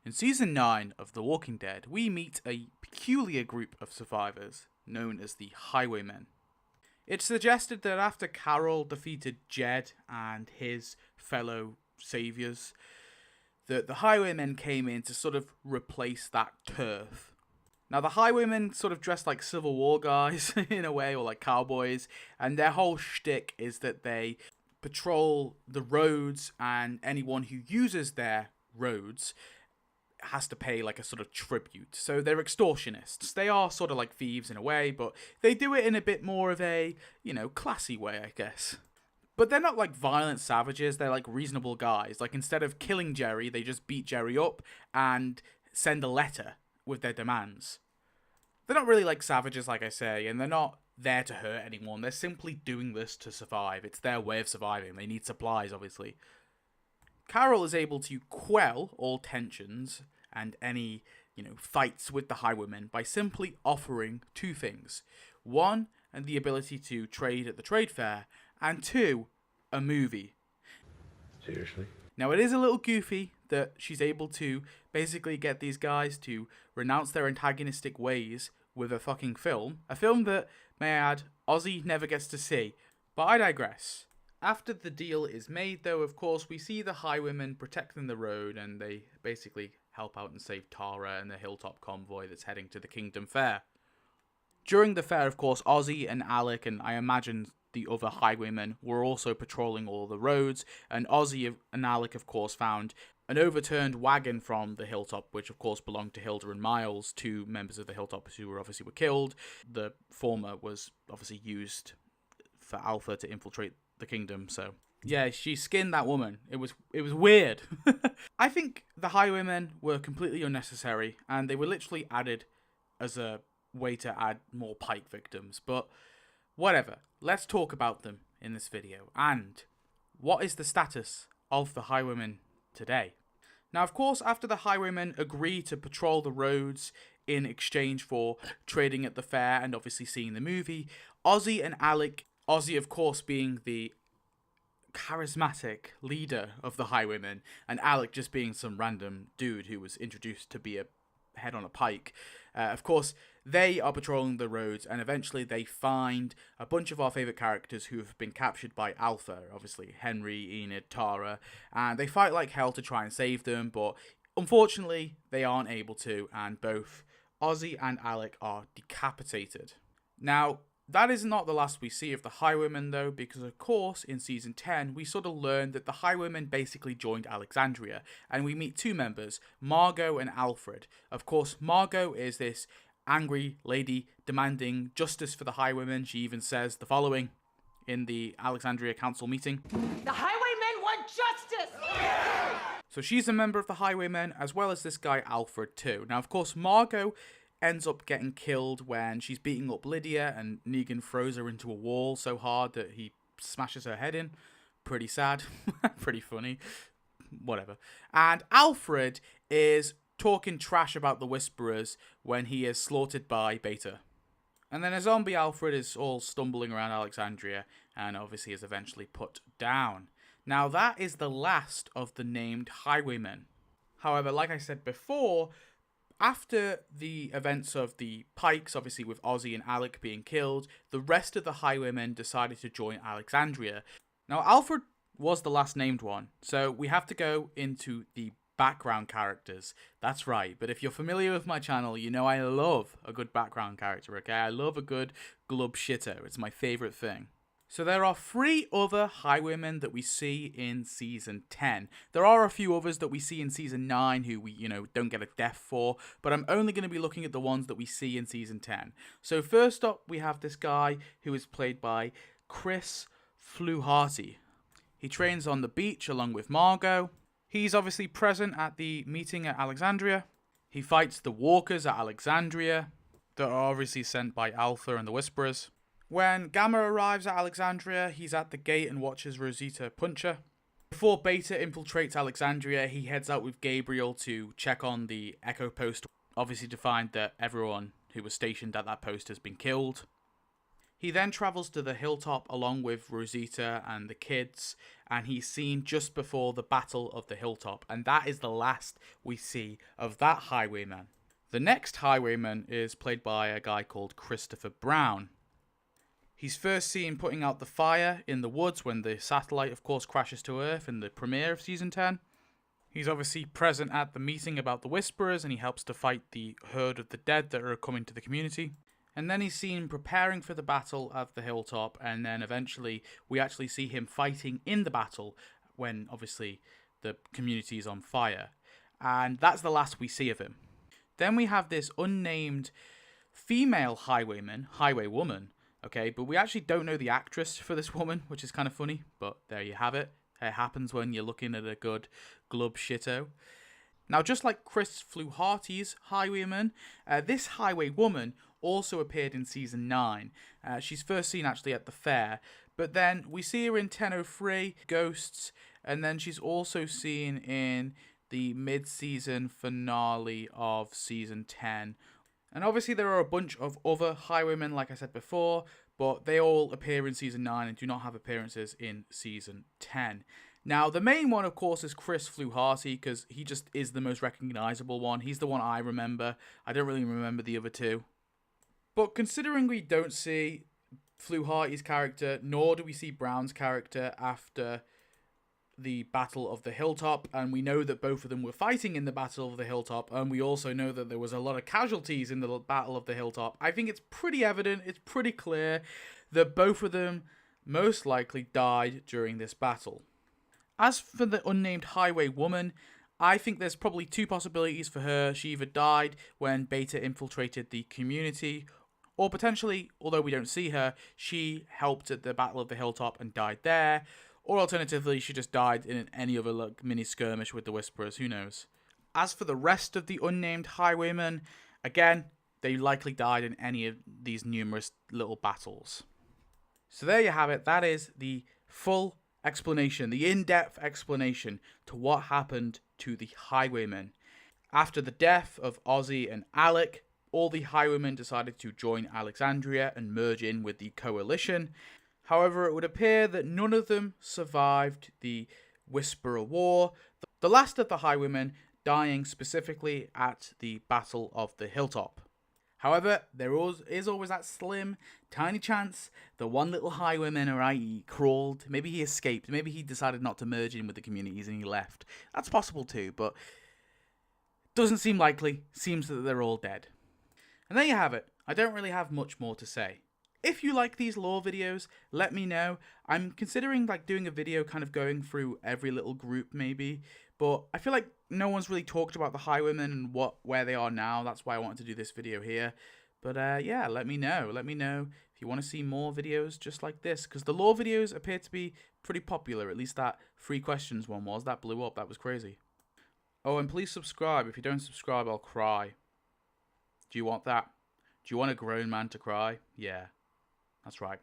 In Season 9 of The Walking Dead, we meet a peculiar group of survivors known as the Highwaymen. It's suggested that after Carol defeated Jed and his fellow saviors, that the Highwaymen came in to sort of replace that turf. Now, the Highwaymen sort of dress like Civil War guys, in a way, or like cowboys, and their whole shtick is that they patrol the roads, and anyone who uses their roads has to pay like a sort of tribute. So they're extortionists. They are sort of like thieves in a way, but they do it in a bit more of a, classy way, I guess. But they're not like violent savages, they're like reasonable guys. Like, instead of killing Jerry, they just beat Jerry up and send a letter with their demands. They're not really like savages, like I say, and they're not there to hurt anyone. They're simply doing this to survive. It's their way of surviving. They need supplies, obviously. Carol is able to quell all tensions and any, fights with the Highwaymen by simply offering two things. One, and the ability to trade at the trade fair, and two, a movie. Seriously? Now, it is a little goofy that she's able to basically get these guys to renounce their antagonistic ways with a fucking film. A film that, may I add, Ozzy never gets to see. But I digress. After the deal is made, though, of course, we see the Highwaymen protecting the road, and they basically help out and save Tara and the Hilltop convoy that's heading to the Kingdom Fair. During the fair, of course, Ozzy and Alec, and I imagine the other Highwaymen, were also patrolling all the roads, and Ozzy and Alec, of course, found an overturned wagon from the Hilltop, which of course belonged to Hilda and Miles, two members of the Hilltop who were killed. The former was obviously used for Alpha to infiltrate the kingdom, so yeah, she skinned that woman. It was weird. I think the Highwaymen were completely unnecessary, and they were literally added as a way to add more Pike victims, but whatever. Let's talk about them in this video, and what is the status of the Highwaymen today? Now, of course, after the Highwaymen agree to patrol the roads in exchange for trading at the fair and obviously seeing the movie, Ozzy and Alec, Ozzy of course being the charismatic leader of the Highwaymen, and Alec just being some random dude who was introduced to be a head on a pike. Of course, they are patrolling the roads, and eventually they find a bunch of our favourite characters who have been captured by Alpha, obviously Henry, Enid, Tara, and they fight like hell to try and save them, but unfortunately they aren't able to, and both Ozzy and Alec are decapitated. Now, that is not the last we see of the Highwaymen, though, because of course in Season 10 we sort of learned that the Highwaymen basically joined Alexandria, and we meet two members, Margot and Alfred. Of course, Margot is this angry lady demanding justice for the Highwaymen. She even says the following in the Alexandria Council meeting: "The Highwaymen want justice!" So she's a member of the Highwaymen, as well as this guy Alfred too. Now, of course, Margot ends up getting killed when she's beating up Lydia, and Negan throws her into a wall so hard that he smashes her head in. Pretty sad. Pretty funny. Whatever. And Alfred is talking trash about the Whisperers when he is slaughtered by Beta. And then a zombie Alfred is all stumbling around Alexandria, and obviously is eventually put down. Now, that is the last of the named Highwaymen. However, like I said before, after the events of the Pikes, obviously with Ozzy and Alec being killed, the rest of the Highwaymen decided to join Alexandria. Now, Alfred was the last named one, so we have to go into the background characters. That's right, but if you're familiar with my channel, you know I love a good background character, okay? I love a good glub shitter. It's my favourite thing. So there are 3 other Highwaymen that we see in Season 10. There are a few others that we see in Season 9 who we, don't get a death for, but I'm only going to be looking at the ones that we see in Season 10. So first up, we have this guy who is played by Chris Fluharty. He trains on the beach along with Margot. He's obviously present at the meeting at Alexandria. He fights the walkers at Alexandria that are obviously sent by Alpha and the Whisperers. When Gamma arrives at Alexandria, he's at the gate and watches Rosita punch her. Before Beta infiltrates Alexandria, he heads out with Gabriel to check on the Echo Post, obviously to find that everyone who was stationed at that post has been killed. He then travels to the Hilltop along with Rosita and the kids, and he's seen just before the Battle of the Hilltop, and that is the last we see of that Highwayman. The next Highwayman is played by a guy called Christopher Brown. He's first seen putting out the fire in the woods when the satellite, of course, crashes to Earth in the premiere of Season 10. He's obviously present at the meeting about the Whisperers, and he helps to fight the herd of the dead that are coming to the community. And then he's seen preparing for the battle of the Hilltop, and then eventually we actually see him fighting in the battle when, obviously, the community is on fire. And that's the last we see of him. Then we have this unnamed female highwaywoman, okay, but we actually don't know the actress for this woman, which is kind of funny, but there you have it. It happens when you're looking at a good glub shitto. Now, just like Chris Fluharty's Highwayman, this Highwaywoman also appeared in Season 9. She's first seen actually at the fair, but then we see her in 10:03, Ghosts, and then she's also seen in the mid-season finale of Season 10. And obviously there are a bunch of other Highwaymen, like I said before, but they all appear in Season 9 and do not have appearances in Season 10. Now, the main one, of course, is Chris Fluharty, because he just is the most recognisable one. He's the one I remember. I don't really remember the other two. But considering we don't see Fluharty's character, nor do we see Brown's character after the Battle of the Hilltop, and we know that both of them were fighting in the Battle of the Hilltop, and we also know that there was a lot of casualties in the Battle of the Hilltop, I think it's pretty evident, it's pretty clear that both of them most likely died during this battle. As for the unnamed Highwaywoman, I think there's probably two possibilities for her. She either died when Beta infiltrated the community, or potentially, although we don't see her, she helped at the Battle of the Hilltop and died there. Or alternatively, she just died in any other mini skirmish with the Whisperers, who knows. As for the rest of the unnamed Highwaymen, again, they likely died in any of these numerous little battles. So there you have it, that is the full explanation, the in-depth explanation to what happened to the Highwaymen. After the death of Ozzy and Alec, all the Highwaymen decided to join Alexandria and merge in with the coalition. However, it would appear that none of them survived the Whisperer War, the last of the Highwaymen dying specifically at the Battle of the Hilltop. However, there is always that slim, tiny chance that one little Highwayman, alright, he crawled, maybe he escaped, maybe he decided not to merge in with the communities and he left. That's possible too, but doesn't seem likely. Seems that they're all dead. And there you have it. I don't really have much more to say. If you like these lore videos, let me know. I'm considering doing a video kind of going through every little group maybe, but I feel like no one's really talked about the Highwaymen and where they are now. That's why I wanted to do this video here. But yeah, let me know. Let me know if you want to see more videos just like this, because the lore videos appear to be pretty popular. At least that 3 questions one was. That blew up. That was crazy. Oh, and please subscribe. If you don't subscribe, I'll cry. Do you want that? Do you want a grown man to cry? Yeah. That's right.